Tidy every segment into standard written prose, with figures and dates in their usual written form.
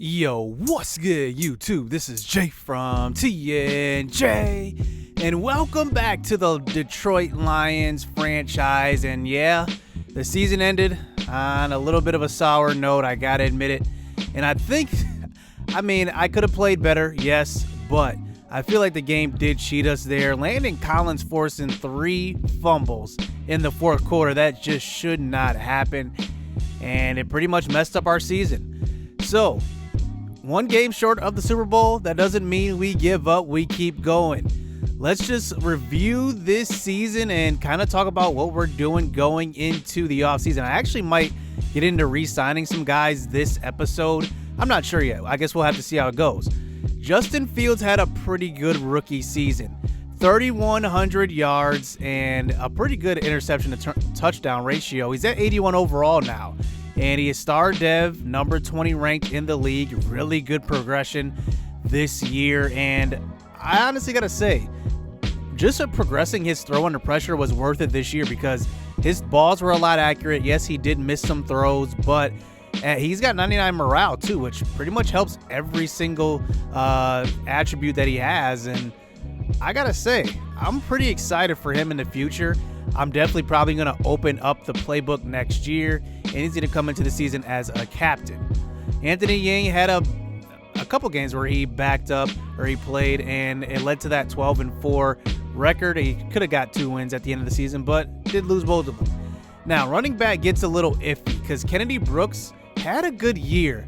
Yo, what's good, YouTube? This is Jay from TNJ, and welcome back to the Detroit Lions franchise. And yeah, the season ended on a little bit of a sour note, I gotta admit it. And I could have played better, yes, but I feel like the game did cheat us there. Landon Collins forcing 3 fumbles in the fourth quarter. That just should not happen, and it pretty much messed up our season. So, 1 game short of the Super Bowl, that doesn't mean we give up, we keep going. Let's just review this season and kind of talk about what we're doing going into the offseason. I actually might get into re-signing some guys this episode. I'm not sure yet. I guess we'll have to see how it goes. Justin Fields had a pretty good rookie season. 3,100 yards and a pretty good interception to touchdown ratio. He's at 81 overall now. And he is star dev, number 20 ranked in the league. Really good progression this year. And I honestly got to say, just progressing his throw under pressure was worth it this year because his balls were a lot accurate. Yes, he did miss some throws, but he's got 99 morale too, which pretty much helps every single attribute that he has. And I got to say, I'm pretty excited for him in the future. I'm definitely probably going to open up the playbook next year, and he's going to come into the season as a captain. Anthony Yang had a couple games where he backed up or he played, and it led to that 12-4 record. He could have got 2 wins at the end of the season, but did lose both of them. Now, running back gets a little iffy because Kennedy Brooks had a good year.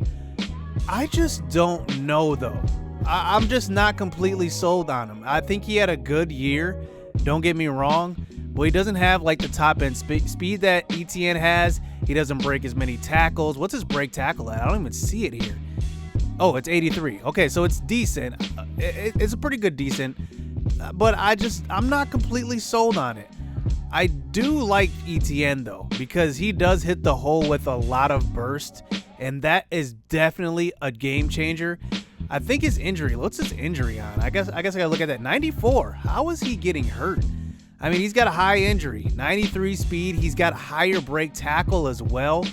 I just don't know, though. I'm just not completely sold on him. I think he had a good year. Don't get me wrong. Well, he doesn't have like the top end speed that ETN has. He doesn't break as many tackles. What's his break tackle at? I don't even see it here. Oh, it's 83. Okay, so it's decent. It's a pretty good decent, but I'm not completely sold on it. I do like ETN though, because he does hit the hole with a lot of burst, and that is definitely a game changer. I think his injury, what's his injury on? I guess I gotta look at that. 94. How is he getting hurt? I mean, he's got a high injury, 93 speed. He's got higher break tackle as well.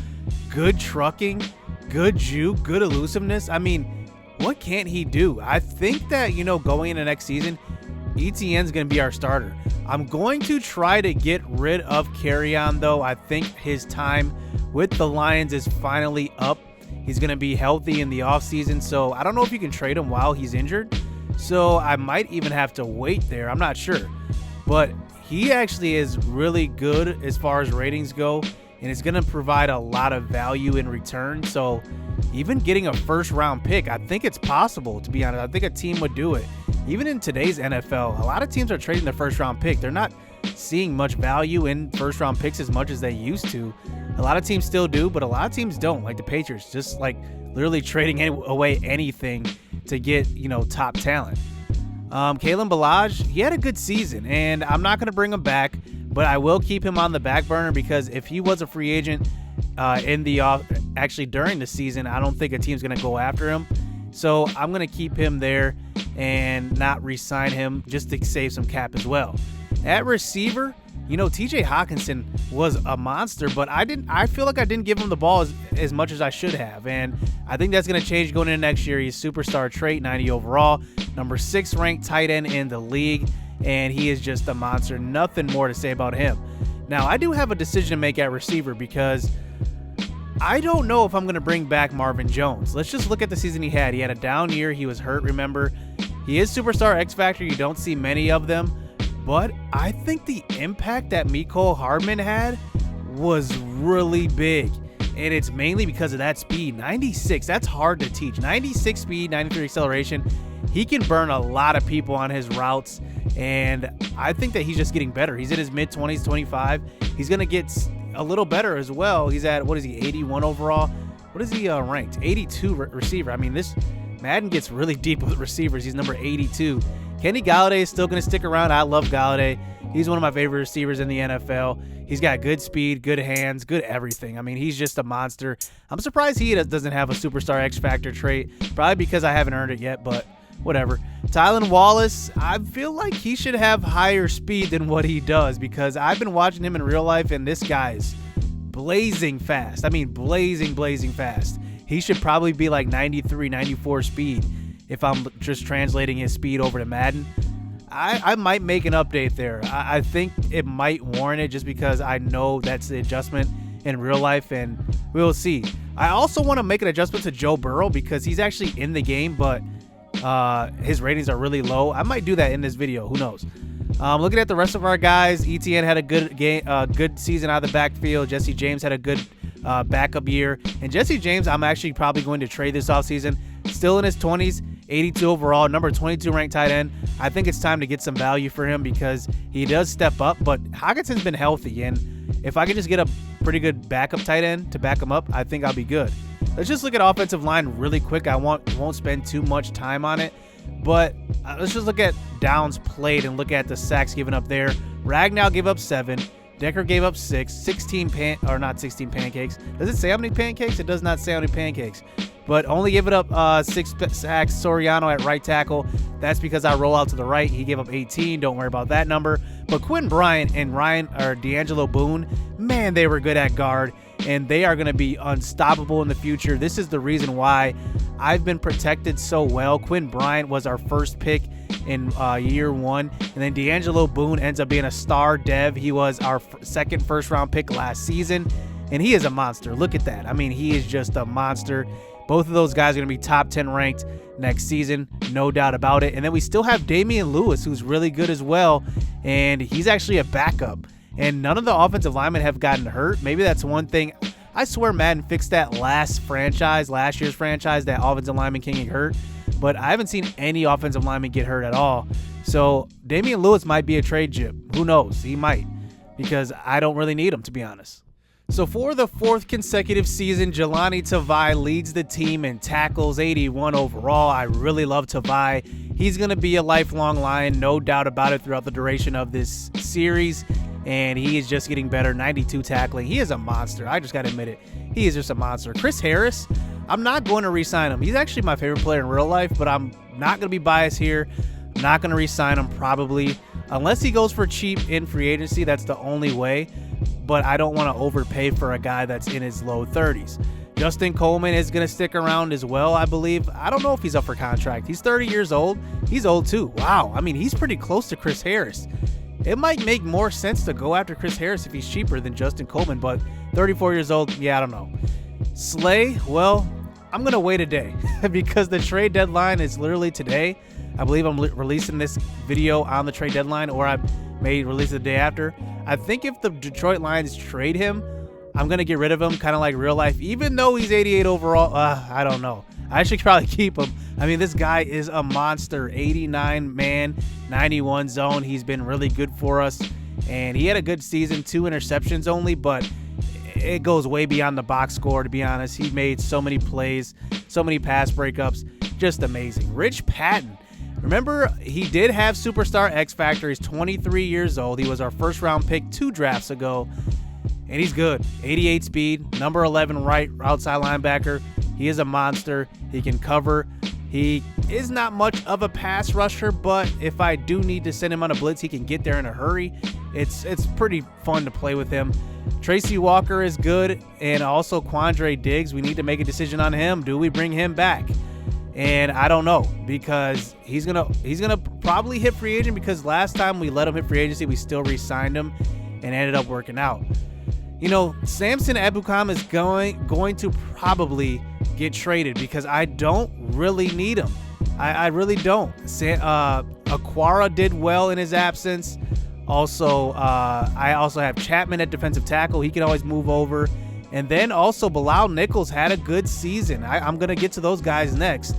Good trucking, good juke, good elusiveness. I mean, what can't he do? I think that, going into next season, ETN's going to be our starter. I'm going to try to get rid of Kerryon, though. I think his time with the Lions is finally up. He's going to be healthy in the offseason, so I don't know if you can trade him while he's injured. So I might even have to wait there. I'm not sure. But he actually is really good as far as ratings go, and it's going to provide a lot of value in return. So even getting a first-round pick, I think it's possible, to be honest. I think a team would do it. Even in today's NFL, a lot of teams are trading their first-round pick. They're not seeing much value in first-round picks as much as they used to. A lot of teams still do, but a lot of teams don't, like the Patriots, just like literally trading away anything to get, top talent. Kalen Ballage, he had a good season, and I'm not going to bring him back, but I will keep him on the back burner because if he was a free agent during the season, I don't think a team's going to go after him. So I'm going to keep him there and not re-sign him just to save some cap as well. At receiver, TJ Hawkinson was a monster, but I feel like I didn't give him the ball as much as I should have, and I think that's going to change going into next year. He's superstar trait, 90 overall, number 6 ranked tight end in the league, and he is just a monster. Nothing more to say about him. Now, I do have a decision to make at receiver because I don't know if I'm going to bring back Marvin Jones. Let's just look at the season he had. He had a down year. He was hurt, remember. He is superstar X Factor. You don't see many of them. But I think the impact that Mecole Hardman had was really big. And it's mainly because of that speed. 96, that's hard to teach. 96 speed, 93 acceleration. He can burn a lot of people on his routes. And I think that he's just getting better. He's in his mid-20s, 25. He's going to get a little better as well. He's at, 81 overall? What is he ranked? 82 receiver. I mean, this Madden gets really deep with receivers. He's number 82. Kenny Golladay is still going to stick around. I love Golladay. He's one of my favorite receivers in the NFL. He's got good speed, good hands, good everything. I mean, he's just a monster. I'm surprised he doesn't have a superstar X Factor trait. Probably because I haven't earned it yet, but whatever. Tylan Wallace, I feel like he should have higher speed than what he does because I've been watching him in real life, and this guy is blazing fast. I mean, blazing fast. he should probably be like 93, 94 speed if I'm just translating his speed over to Madden. I might make an update there. I think it might warrant it just because I know that's the adjustment in real life, and we'll see. I also want to make an adjustment to Joe Burrow because he's actually in the game, but his ratings are really low. I might do that in this video. Who knows? Looking at the rest of our guys, ETN had a good game, good season out of the backfield. Jesse James had a good backup year, and Jesse James, I'm actually probably going to trade this offseason. Still in his 20s, 82 overall, number 22 ranked tight end. I think it's time to get some value for him because he does step up, but Hawkinson's been healthy, and if I can just get a pretty good backup tight end to back him up, I think I'll be good. Let's just look at offensive line really quick. I won't spend too much time on it, but let's just look at downs played and look at the sacks given up there. Ragnow gave up 7. Decker gave up 6. 16 pancakes. Does it say how many pancakes? It does not say how many pancakes. But only gave it up 6 sacks. Soriano at right tackle. That's because I roll out to the right. He gave up 18. Don't worry about that number. But Quinn Bryant and D'Angelo Boone, man, they were good at guard, and they are going to be unstoppable in the future. This is the reason why I've been protected so well. Quinn Bryant was our first pick in year 1, and then D'Angelo Boone ends up being a star dev. He was our second first-round pick last season, and he is a monster. Look at that. I mean, he is just a monster. Both of those guys are going to be top 10 ranked next season, no doubt about it. And then we still have Damian Lewis, who's really good as well, and he's actually a backup. And none of the offensive linemen have gotten hurt. Maybe that's one thing. I swear Madden fixed that last year's franchise, that offensive lineman can't get hurt. But I haven't seen any offensive lineman get hurt at all. So Damian Lewis might be a trade chip. Who knows? He might, because I don't really need him, to be honest. So for the 4th consecutive season, Jelani Tavai leads the team in tackles, 81 overall. I really love Tavai. He's going to be a lifelong Lion, no doubt about it, throughout the duration of this series. And he is just getting better, 92 tackling. He is a monster. I just got to admit it. He is just a monster. Chris Harris, I'm not going to re-sign him. He's actually my favorite player in real life, but I'm not going to be biased here. I'm not going to re-sign him probably. Unless he goes for cheap in free agency, that's the only way. But I don't want to overpay for a guy that's in his low 30s. Justin Coleman is going to stick around as well, I believe. I don't know if he's up for contract. He's 30 years old. He's old too. Wow. I mean, he's pretty close to Chris Harris. It might make more sense to go after Chris Harris if he's cheaper than Justin Coleman, but 34 years old, yeah, I don't know. Slay, well, I'm going to wait a day because the trade deadline is literally today. I believe I'm releasing this video on the trade deadline, or I may release it the day after. I think if the Detroit Lions trade him, I'm going to get rid of him, kind of like real life, even though he's 88 overall. I don't know. I should probably keep him. I mean, this guy is a monster. 89 man, 91 zone. He's been really good for us, and he had a good season, 2 interceptions only, but it goes way beyond the box score, to be honest. He made so many plays, so many pass breakups. Just amazing. Rich Patton. Remember, he did have superstar X Factor. He's 23 years old. He was our first round pick 2 drafts ago, and he's good. 88 speed, number 11 right outside linebacker. He is a monster. He can cover. He is not much of a pass rusher, but if I do need to send him on a blitz, he can get there in a hurry. It's pretty fun to play with him. Tracy Walker is good, and also Quandre Diggs. We need to make a decision on him. Do we bring him back? And I don't know, because he's gonna probably hit free agent, because last time we let him hit free agency, we still re-signed him and ended up working out. You know, Samson Ebukam is going to probably get traded because I don't really need him. I really don't. Aquara did well in his absence. Also, I also have Chapman at defensive tackle. He can always move over. And then also Bilal Nichols had a good season. I'm going to get to those guys next.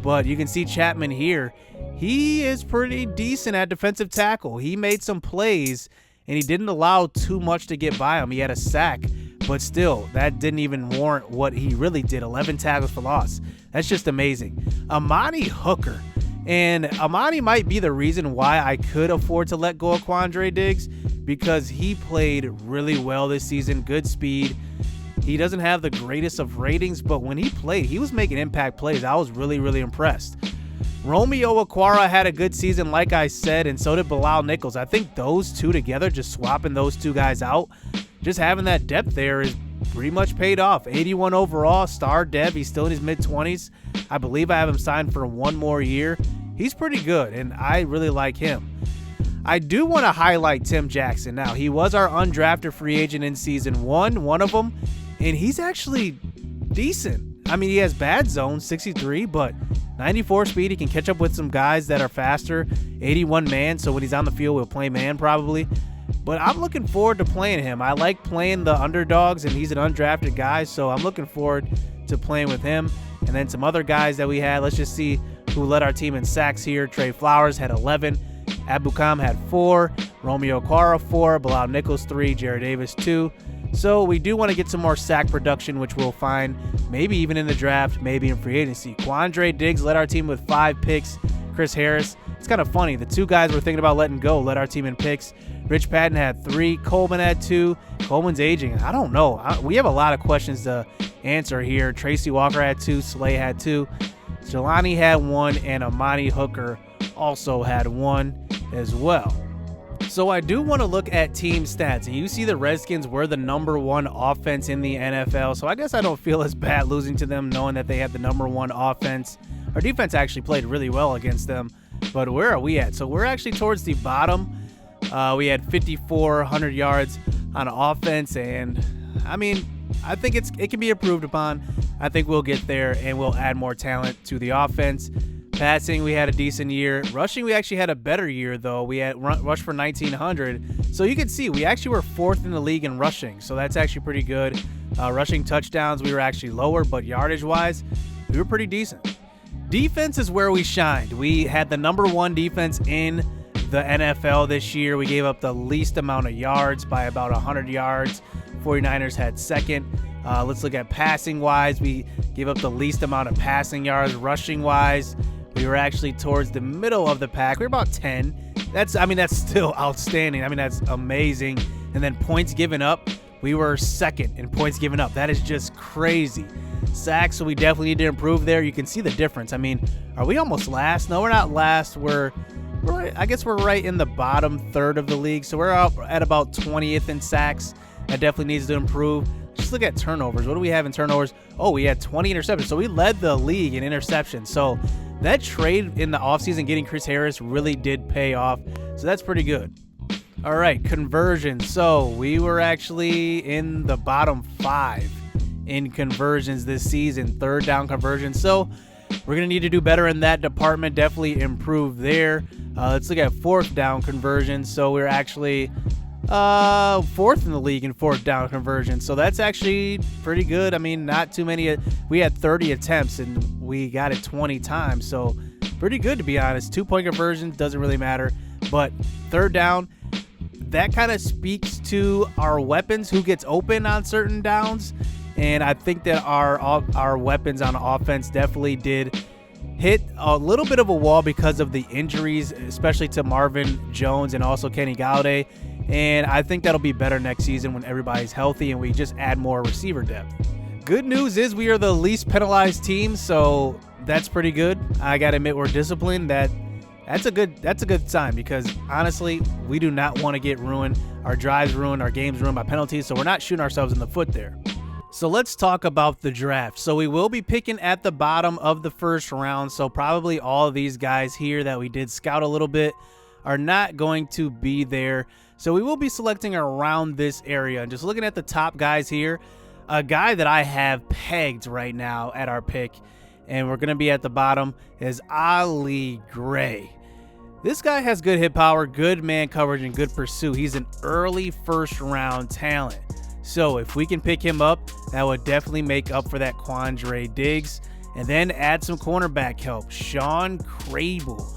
But you can see Chapman here. He is pretty decent at defensive tackle. He made some plays, and he didn't allow too much to get by him. He had a sack, but still, that didn't even warrant what he really did. 11 tackles for loss. That's just amazing. Amani Hooker. And Amani might be the reason why I could afford to let go of Quandre Diggs, because he played really well this season. Good speed. He doesn't have the greatest of ratings, but when he played, he was making impact plays. I was really, really impressed. Romeo Aquara had a good season, like I said, and so did Bilal Nichols. I think those two together, just swapping those two guys out, just having that depth there is pretty much paid off. 81 overall, star dev. He's still in his mid-20s. I believe I have him signed for one more year. He's pretty good, and I really like him. I do want to highlight Tim Jackson. Now, he was our undrafted free agent in season one of them, and he's actually decent. I mean, he has bad zone, 63, but 94 speed. He can catch up with some guys that are faster. 81 man, so when he's on the field, we'll play man probably. But I'm looking forward to playing him. I like playing the underdogs, and he's an undrafted guy, so I'm looking forward to playing with him. And then some other guys that we had. Let's just see who led our team in sacks here. Trey Flowers had 11. Abukam had 4. Romeo Quara 4. Bilal Nichols 3. Jared Davis 2. So we do want to get some more sack production, which we'll find maybe even in the draft, maybe in free agency. Quandre Diggs led our team with 5 picks. Chris Harris, it's kind of funny. The 2 guys we're thinking about letting go led our team in picks. Rich Patton had 3. Coleman had 2. Coleman's aging. I don't know. We have a lot of questions to answer here. Tracy Walker had 2. Slay had 2. Jelani had 1. And Amani Hooker also had 1 as well. So I do want to look at team stats. And you see the Redskins were the #1 offense in the NFL. So I guess I don't feel as bad losing to them knowing that they had the #1 offense. Our defense actually played really well against them. But where are we at? So we're actually towards the bottom. We had 5,400 yards on offense, and I mean, I think it can be improved upon. I think we'll get there, and we'll add more talent to the offense. Passing, we had a decent year. Rushing, we actually had a better year, though. We had rushed for 1,900. So you can see, we actually were 4th in the league in rushing, so that's actually pretty good. Rushing touchdowns, we were actually lower, but yardage-wise, we were pretty decent. Defense is where we shined. We had the #1 defense in the NFL this year. We gave up the least amount of yards by about 100 yards. 49ers had 2nd. Let's look at passing wise. We gave up the least amount of passing yards. Rushing wise, we were actually towards the middle of the pack. We were about 10. That's still outstanding. I mean, that's amazing. And then points given up, we were 2nd in points given up. That is just crazy. Sacks, so we definitely need to improve there. You can see the difference. I mean, are we almost last? No, we're not last. I guess we're right in the bottom 3rd of the league. So we're up at about 20th in sacks. That definitely needs to improve. Just look at turnovers. What do we have in turnovers? Oh, we had 20 interceptions. So we led the league in interceptions. So that trade in the offseason getting Chris Harris really did pay off. So that's pretty good. All right, conversions. So we were actually in the bottom 5 in conversions this season, 3rd down conversions. So we're going to need to do better in that department, definitely improve there. Let's look at 4th down conversions. So we're actually 4th in the league in 4th down conversions. So that's actually pretty good. I mean, not too many. We had 30 attempts and we got it 20 times. So pretty good, to be honest. 2-point conversion doesn't really matter. But 3rd down, that kind of speaks to our weapons, who gets open on certain downs. And I think that our weapons on offense definitely did hit a little bit of a wall because of the injuries, especially to Marvin Jones and also Kenny Galladay. And I think that'll be better next season when everybody's healthy and we just add more receiver depth. Good news is we are the least penalized team, so that's pretty good. I got to admit, we're disciplined. That's a good sign, because honestly, we do not want to get ruined, our drives ruined, our games ruined by penalties, so we're not shooting ourselves in the foot there. So let's talk about the draft. So we will be picking at the bottom of the 1st round. So probably all of these guys here that we did scout a little bit are not going to be there. So we will be selecting around this area. And just looking at the top guys here, a guy that I have pegged right now at our pick, and we're going to be at the bottom, is Ali Gray. This guy has good hit power, good man coverage, and good pursuit. He's an early 1st round talent. So if we can pick him up, that would definitely make up for that Quandre Diggs. And then add some cornerback help. Sean Crable.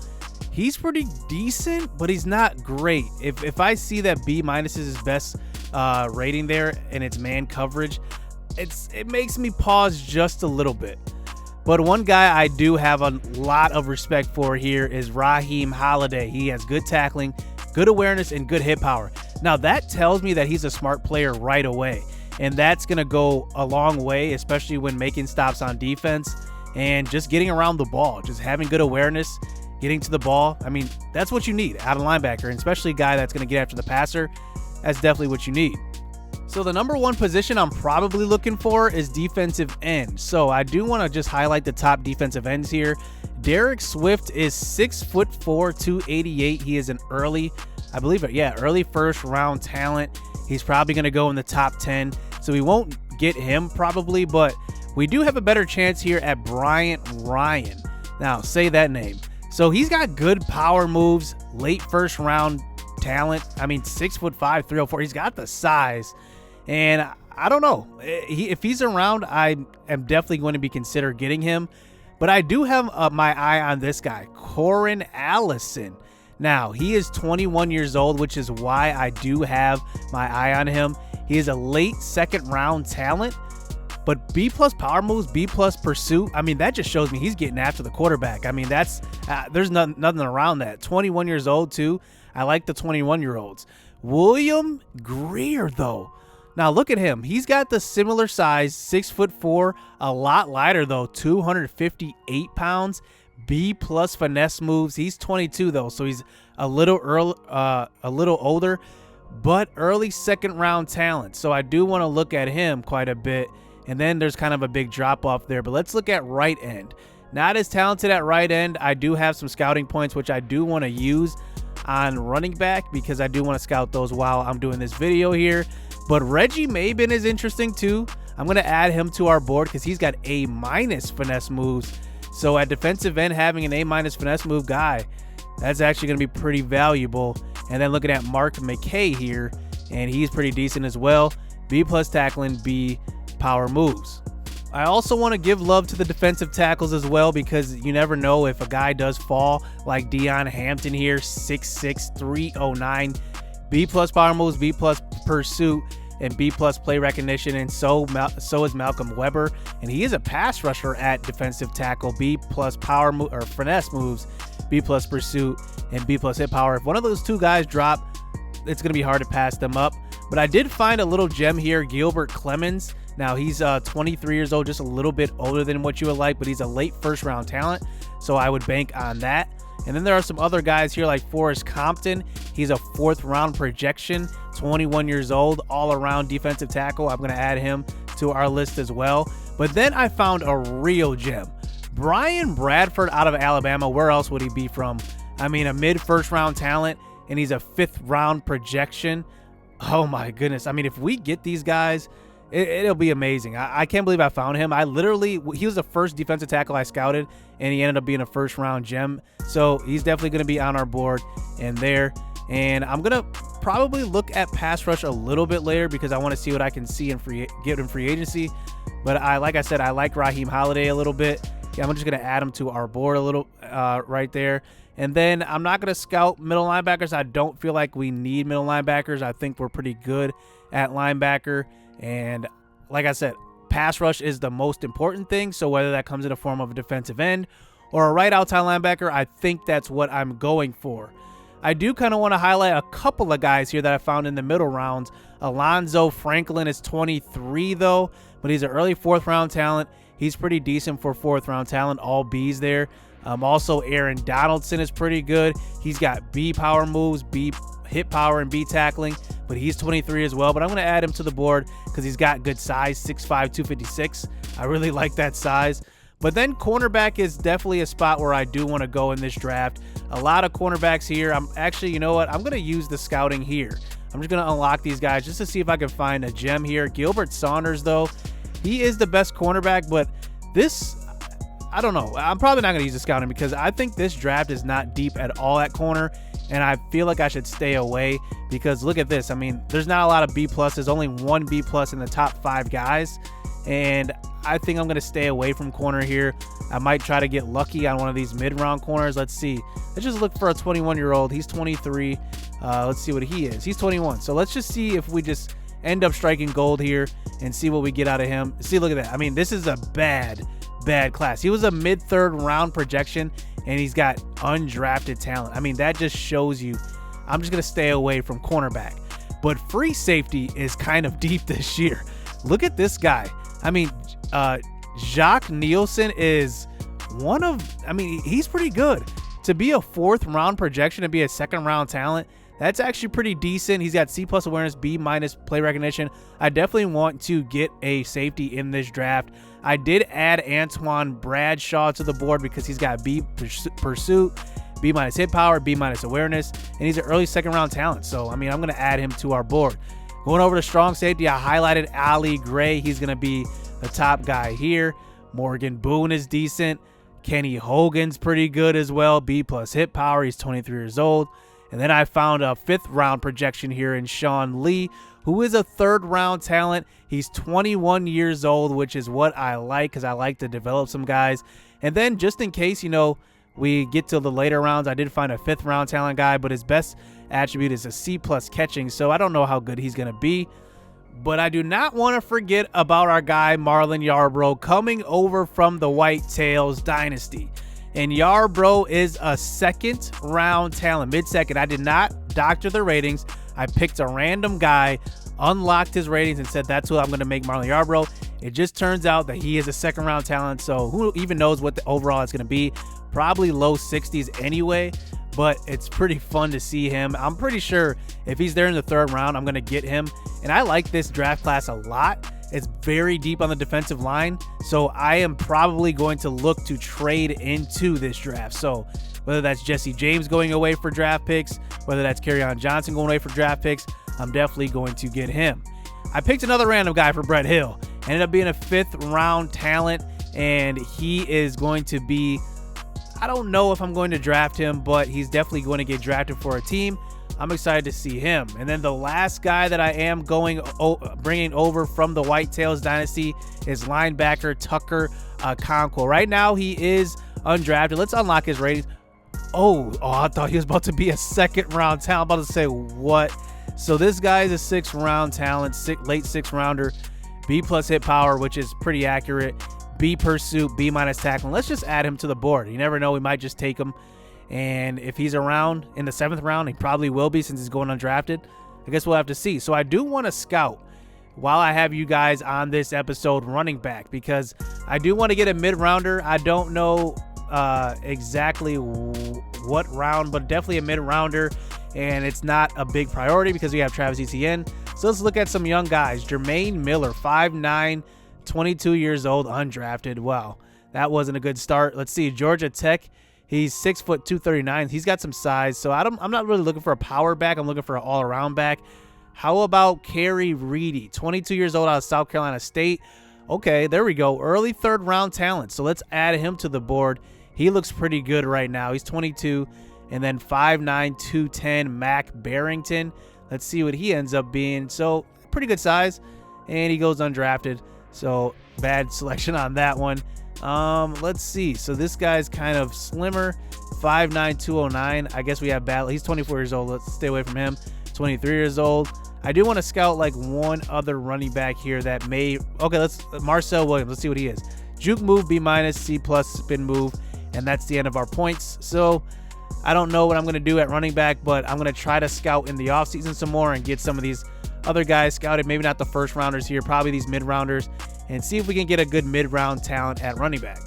He's pretty decent, but he's not great. If I see that B- is his best rating there and it's man coverage, it makes me pause just a little bit. But one guy I do have a lot of respect for here is Raheem Holiday. He has good tackling, good awareness, and good hit power. Now, that tells me that he's a smart player right away, and that's going to go a long way, especially when making stops on defense and just getting around the ball, just having good awareness, getting to the ball. I mean, that's what you need out of linebacker, and especially a guy that's going to get after the passer. That's definitely what you need. So the number one position I'm probably looking for is defensive end. So I do want to just highlight the top defensive ends here. Derek Swift is 6'4", 288. He is an early first round talent. He's probably going to go in the top 10. So we won't get him probably, but we do have a better chance here at Bryant Ryan. Now say that name. So he's got good power moves, late first round talent. I mean, 6'5", 304. He's got the size. And I don't know. If he's around, I am definitely going to be consider getting him. But I do have my eye on this guy, Corin Allison. Now, he is 21 years old, which is why I do have my eye on him. He is a late second round talent. But B+ power moves, B+ pursuit, I mean, that just shows me he's getting after the quarterback. I mean, that's there's nothing around that. 21 years old, too. I like the 21-year-olds. William Greer, though. Now, look at him. He's got the similar size, 6'4", a lot lighter, though, 258 pounds. B+ finesse moves. He's 22, though, so he's a little older, but early second-round talent. So I do want to look at him quite a bit. And then there's kind of a big drop-off there. But let's look at right end. Not as talented at right end. I do have some scouting points, which I do want to use on running back because I do want to scout those while I'm doing this video here. But Reggie Mabin is interesting too. I'm going to add him to our board because he's got A- finesse moves. So at defensive end, having an A- finesse move guy, that's actually going to be pretty valuable. And then looking at Mark McKay here, and he's pretty decent as well. B+ tackling, B power moves. I also want to give love to the defensive tackles as well because you never know if a guy does fall like Deion Hampton here, 6'6", 309. B+ power moves, B+ pursuit, and B+ play recognition, and so is Malcolm Weber, and he is a pass rusher at defensive tackle. B+ power or finesse moves, B+ pursuit, and B+ hit power. If one of those two guys drop, it's going to be hard to pass them up. But I did find a little gem here, Gilbert Clemens. Now he's 23 years old, just a little bit older than what you would like, but he's a late first round talent, so I would bank on that. And then there are some other guys here like Forrest Compton. He's a 4th round projection, 21 years old, all around defensive tackle. I'm going to add him to our list as well. But then I found a real gem. Brian Bradford out of Alabama. Where else would he be from? I mean, a mid first round talent, and he's a 5th round projection. Oh my goodness. I mean, if we get these guys, it'll be amazing. I can't believe I found him. He was the first defensive tackle I scouted, and he ended up being a first round gem. So he's definitely going to be on our board and there. And I'm going to probably look at pass rush a little bit later because I want to see what I can see and get in free agency. But like I said, I like Raheem Holiday a little bit. Yeah, I'm just going to add him to our board a little right there. And then I'm not going to scout middle linebackers. I don't feel like we need middle linebackers. I think we're pretty good at linebacker. And like I said, pass rush is the most important thing. So whether that comes in the form of a defensive end or a right outside linebacker, I think that's what I'm going for. I do kind of want to highlight a couple of guys here that I found in the middle rounds. Alonzo Franklin is 23 though, but he's an early 4th round talent. He's pretty decent for 4th round talent, all B's there. Also, Aaron Donaldson is pretty good. He's got B power moves, B hit power, and B tackling, but he's 23 as well. But I'm going to add him to the board because he's got good size, 6'5", 256. I really like that size. But then cornerback is definitely a spot where I do want to go in this draft. A lot of cornerbacks here. I'm actually, you know what? I'm going to use the scouting here. I'm just going to unlock these guys just to see if I can find a gem here. Gilbert Saunders, though, he is the best cornerback, but this, I don't know. I'm probably not going to use the scouting because I think this draft is not deep at all at corner, and I feel like I should stay away because look at this. I mean, there's not a lot of B+. There's only one B+ in the top 5 guys, and I think I'm going to stay away from corner here. I might try to get lucky on one of these mid-round corners. Let's see. Let's just look for a 21-year-old. He's 23. Let's see what he is. He's 21. So let's just see if we just end up striking gold here and see what we get out of him. See, look at that. I mean, this is a bad class. He was a mid-3rd round projection, and he's got undrafted talent. I mean, that just shows you I'm just going to stay away from cornerback. But free safety is kind of deep this year. Look at this guy. I mean, Jacques Nielsen is he's pretty good. To be a 4th round projection and be a 2nd round talent, That's actually pretty decent. He's got C+ awareness, B- play recognition. I definitely want to get a safety in this draft. I did add Antoine Bradshaw to the board because he's got B pursuit, B- hit power, B- awareness, and he's an early second round talent. So, I mean, I'm going to add him to our board. Going over to strong safety, I highlighted Ali Gray. He's going to be the top guy here. Morgan Boone is decent. Kenny Hogan's pretty good as well. B+ hit power. He's 23 years old. And then I found a 5th round projection here in Sean Lee, who is a 3rd round talent. He's 21 years old, which is what I like because I like to develop some guys. And then just in case, we get to the later rounds, I did find a 5th round talent guy, but his best attribute is a C+ catching. So I don't know how good he's going to be. But I do not want to forget about our guy, Marlon Yarbrough, coming over from the Whitetails dynasty. And Yarbrough is a 2nd round talent, mid-second. I did not doctor the ratings. I picked a random guy, unlocked his ratings, and said that's who I'm going to make Marlon Yarbrough. It just turns out that he is a 2nd round talent, so who even knows what the overall is going to be? Probably low 60s anyway, but it's pretty fun to see him. I'm pretty sure if he's there in the 3rd round, I'm going to get him. And I like this draft class a lot. It's very deep on the defensive line, so I am probably going to look to trade into this draft. So whether that's Jesse James going away for draft picks, whether that's Kerryon Johnson going away for draft picks, I'm definitely going to get him. I picked another random guy for Brett Hill. Ended up being a 5th round talent, and he is going to be, I don't know if I'm going to draft him, but he's definitely going to get drafted for a team. I'm excited to see him. And then the last guy that I am bringing over from the Whitetails dynasty is linebacker Tucker Conquo. Right now, he is undrafted. Let's unlock his ratings. Oh, I thought he was about to be a 2nd round talent. I'm about to say, what? So this guy is a 6th round talent, late 6th rounder, B+ hit power, which is pretty accurate. B pursuit, B- tackling. Let's just add him to the board. You never know. We might just take him. And if he's around in the 7th round, he probably will be since he's going undrafted. I guess we'll have to see. So I do want to scout while I have you guys on this episode running back because I do want to get a mid-rounder. I don't know exactly what round, but definitely a mid-rounder. And it's not a big priority because we have Travis Etienne. So let's look at some young guys. Jermaine Miller, 5'9", 22 years old, undrafted. Wow, that wasn't a good start. Let's see, Georgia Tech. He's 6 foot 239. He's got some size, so I'm not really looking for a power back. I'm looking for an all-around back. How about Kerry Reedy, 22 years old, out of South Carolina State? Okay, there we go. Early 3rd round talent. So let's add him to the board. He looks pretty good right now. He's 22. And then 5'9", 210 Mac Barrington. Let's see what he ends up being. So pretty good size, and he goes undrafted. So bad selection on that one. Let's see. So this guy's kind of slimmer, 5'9", 209. I guess we have battle. He's 24 years old. Let's stay away from him. 23 years old. I do want to scout like one other running back here that may. Okay, Marcel Williams. Let's see what he is. Juke move, B-, C+, spin move, and that's the end of our points. So I don't know what I'm going to do at running back, but I'm going to try to scout in the offseason some more and get some of these other guys scouted. Maybe not the 1st rounders here, probably these mid-rounders, and see if we can get a good mid-round talent at running back.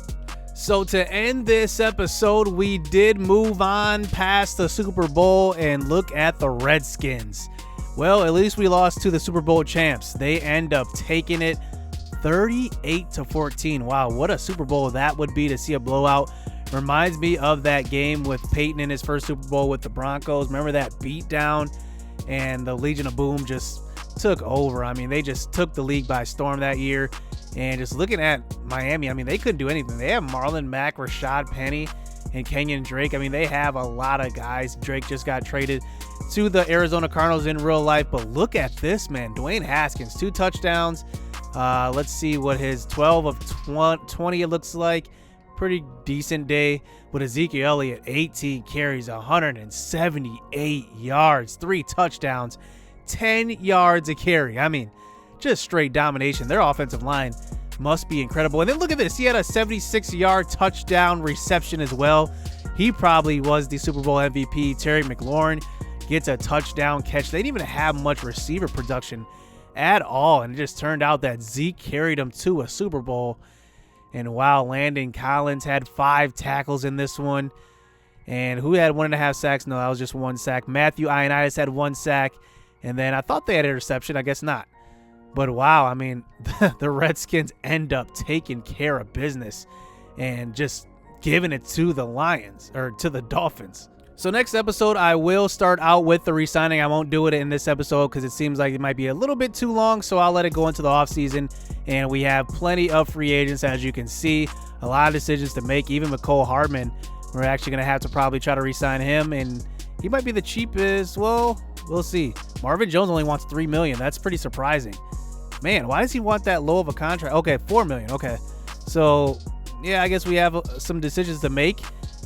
So to end this episode, we did move on past the Super Bowl and look at the Redskins. Well, at least we lost to the Super Bowl champs. They end up taking it 38-14. Wow, what a Super Bowl that would be to see a blowout. Reminds me of that game with Peyton in his first Super Bowl with the Broncos. Remember that beatdown? And the Legion of Boom just took over. I mean, they just took the league by storm that year. And just looking at Miami, I mean, they couldn't do anything. They have Marlon Mack, Rashad Penny, and Kenyon Drake. I mean, they have a lot of guys. Drake just got traded to the Arizona Cardinals in real life. But look at this, man. Dwayne Haskins, 2 touchdowns. Let's see what his 12 of 20 it looks like. Pretty decent day. With Ezekiel Elliott, 18 carries, 178 yards, 3 touchdowns, 10 yards a carry. I mean, just straight domination. Their offensive line must be incredible. And then look at this. He had a 76-yard touchdown reception as well. He probably was the Super Bowl MVP. Terry McLaurin gets a touchdown catch. They didn't even have much receiver production at all. And it just turned out that Zeke carried them to a Super Bowl. And wow, Landon Collins had 5 tackles in this one. And who had 1.5 sacks? No, that was just 1 sack. Matthew Ioannidis had 1 sack. And then I thought they had interception. I guess not. But wow, I mean, the Redskins end up taking care of business and just giving it to the Lions, or to the Dolphins. So next episode, I will start out with the re-signing. I won't do it in this episode because it seems like it might be a little bit too long, so I'll let it go into the offseason. And we have plenty of free agents, as you can see. A lot of decisions to make. Even Mecole Hardman, we're actually going to have to probably try to re-sign him, and he might be the cheapest. Well, we'll see. Marvin Jones only wants $3 million. That's pretty surprising. Man, why does he want that low of a contract? Okay, $4 million. Okay. So, yeah, I guess we have some decisions to make.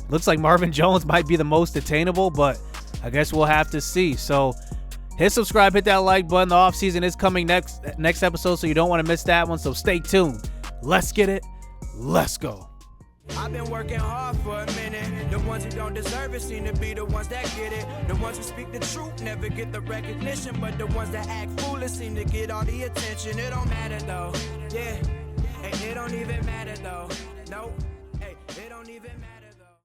Looks like Marvin Jones might be the most attainable, but I guess we'll have to see. So hit subscribe, hit that like button. The offseason is coming next episode, so you don't want to miss that one. So stay tuned. Let's get it. Let's go. I've been working hard for a minute. The ones who don't deserve it seem to be the ones that get it. The ones who speak the truth never get the recognition, but the ones that act foolish seem to get all the attention. It don't matter though. Yeah. It don't even matter though. Nope.